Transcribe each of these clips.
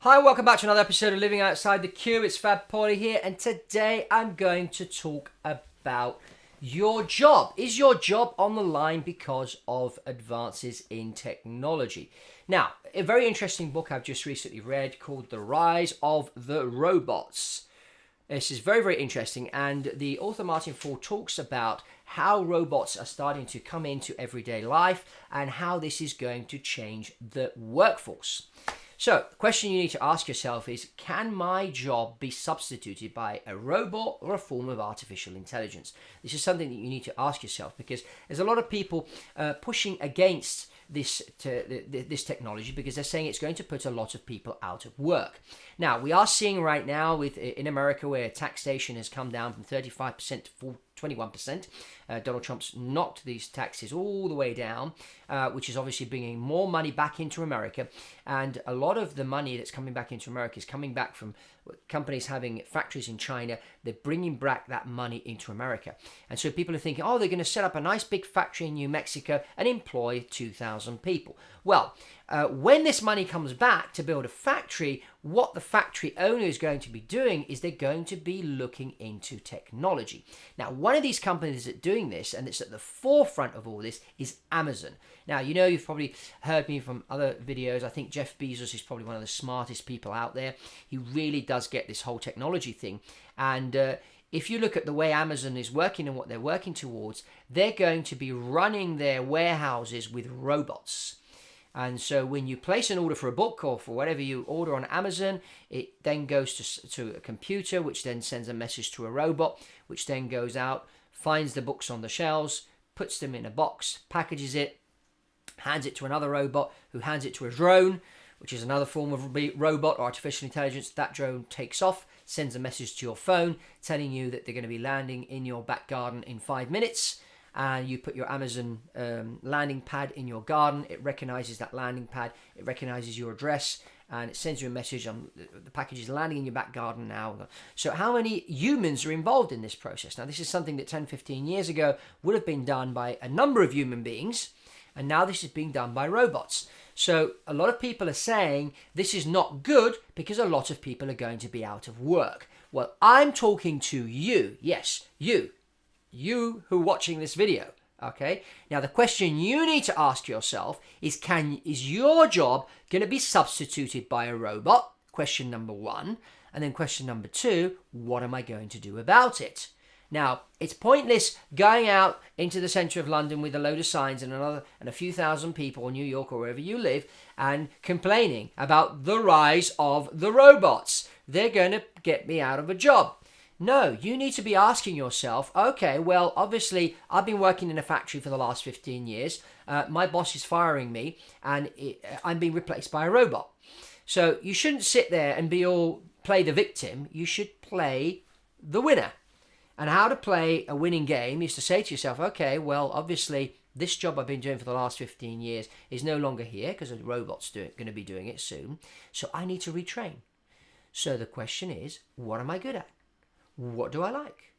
Hi, welcome back to another episode of Living Outside the Queue. It's Fab Poli here, and today I'm going to talk about your job. Is your job on the line because of advances in technology? Now, a very interesting book I've just recently read called The Rise of the Robots. This is very, very interesting, and the author Martin Ford talks about how robots are starting to come into everyday life and how this is going to change the workforce. So, the question you need to ask yourself is, can my job be substituted by a robot or a form of artificial intelligence? This is something that you need to ask yourself, because there's a lot of people pushing against this technology because they're saying it's going to put a lot of people out of work. Now, we are seeing right now in America where taxation has come down from 35% to 21%. Donald Trump's knocked these taxes all the way down, which is obviously bringing more money back into America. And a lot of the money that's coming back into America is coming back from companies having factories in China. They're bringing back that money into America. And so people are thinking, oh, they're going to set up a nice big factory in New Mexico and employ 2,000 people. Well, when this money comes back to build a factory, what the factory owner is going to be doing is they're going to be looking into technology. Now, one of these companies that are doing this, and it's at the forefront of all this, is Amazon. Now, you know, you've probably heard me from other videos. I think Jeff Bezos is probably one of the smartest people out there. He really does get this whole technology thing. And if you look at the way Amazon is working and what they're working towards, they're going to be running their warehouses with robots. And so when you place an order for a book or for whatever you order on Amazon, it then goes to a computer, which then sends a message to a robot, which then goes out, finds the books on the shelves, puts them in a box, packages it, hands it to another robot, who hands it to a drone, which is another form of robot or artificial intelligence. That drone takes off, sends a message to your phone telling you that they're going to be landing in your back garden in 5 minutes. And you put your Amazon landing pad in your garden. It recognizes that landing pad. It recognizes your address, and it sends you a message on the package is landing in your back garden now. So how many humans are involved in this process? Now, this is something that 10, 15 years ago would have been done by a number of human beings, and now this is being done by robots. So a lot of people are saying this is not good because a lot of people are going to be out of work. Well, I'm talking to you. Yes, you who are watching this video, okay? Now, the question you need to ask yourself is your job going to be substituted by a robot? Question number one. And then question number two, what am I going to do about it? Now, it's pointless going out into the centre of London with a load of signs and a few thousand people, or New York or wherever you live, and complaining about the rise of the robots. They're going to get me out of a job. No, you need to be asking yourself, okay, well, obviously, I've been working in a factory for the last 15 years. My boss is firing me, and I'm being replaced by a robot. So you shouldn't sit there and play the victim. You should play the winner. And how to play a winning game is to say to yourself, okay, well, obviously, this job I've been doing for the last 15 years is no longer here because a robot's going to be doing it soon. So I need to retrain. So the question is, what am I good at? What do I like?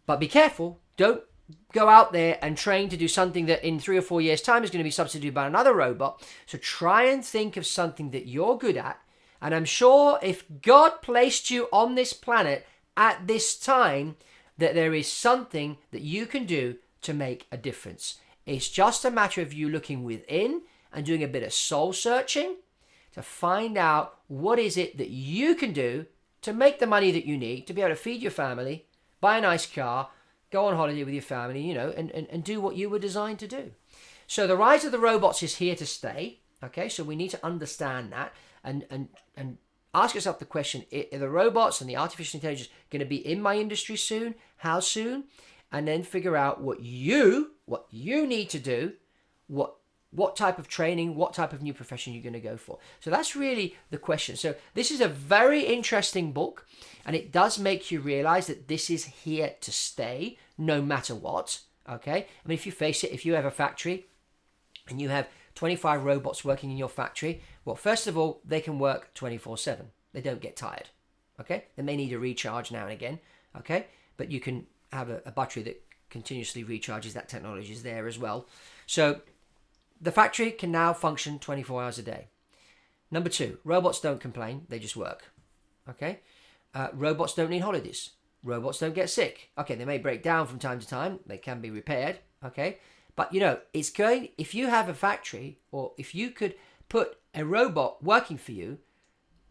But be careful. Don't go out there and train to do something that in 3 or 4 years' time is going to be substituted by another robot. So try and think of something that you're good at. And I'm sure if God placed you on this planet at this time, that there is something that you can do to make a difference. It's just a matter of you looking within and doing a bit of soul searching to find out what is it that you can do to make the money that you need to be able to feed your family, buy a nice car, go on holiday with your family, and do what you were designed to do. So the rise of the robots is here to stay. Okay, so we need to understand that and ask yourself the question, are the robots and the artificial intelligence going to be in my industry soon? How soon? And then figure out what you need to do, what type of training, what type of new profession you're going to go for. So that's really the question. So this is a very interesting book, and it does make you realize that this is here to stay no matter what. Okay? I mean, if you face it, if you have a factory and you have 25 robots working in your factory, well, first of all, they can work 24/7. They don't get tired. Okay? They may need a recharge now and again. Okay? But you can have a battery that continuously recharges. That technology is there as well. So the factory can now function 24 hours a day. Number 2, robots don't complain, they just work. Okay? Robots don't need holidays. Robots don't get sick. Okay, they may break down from time to time. They can be repaired. Okay? But, if you have a factory, or if you could put a robot working for you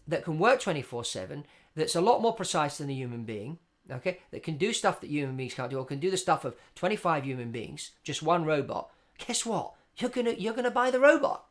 that can work 24/7, that's a lot more precise than a human being, okay, that can do stuff that human beings can't do, or can do the stuff of 25 human beings, just one robot, guess what? You're gonna buy the robot.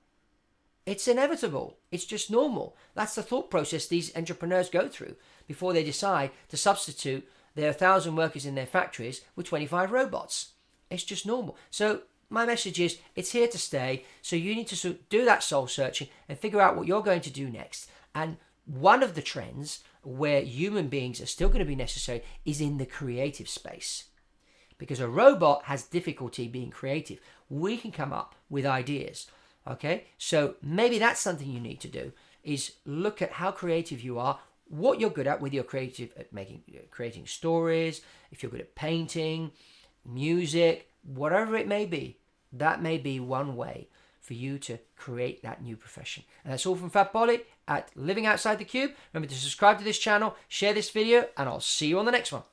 It's inevitable. It's just normal. That's the thought process these entrepreneurs go through before they decide to substitute their 1,000 workers in their factories with 25 robots. It's just normal. So my message is, it's here to stay. So you need to do that soul searching and figure out what you're going to do next. And one of the trends where human beings are still going to be necessary is in the creative space. Because a robot has difficulty being creative. We can come up with ideas. Okay, so maybe that's something you need to do, is look at how creative you are, what you're good at, whether you're creative at creating stories, if you're good at painting, music, whatever it may be. That may be one way for you to create that new profession. And that's all from Fab Poli at Living Outside the Cube. Remember to subscribe to this channel, share this video, and I'll see you on the next one.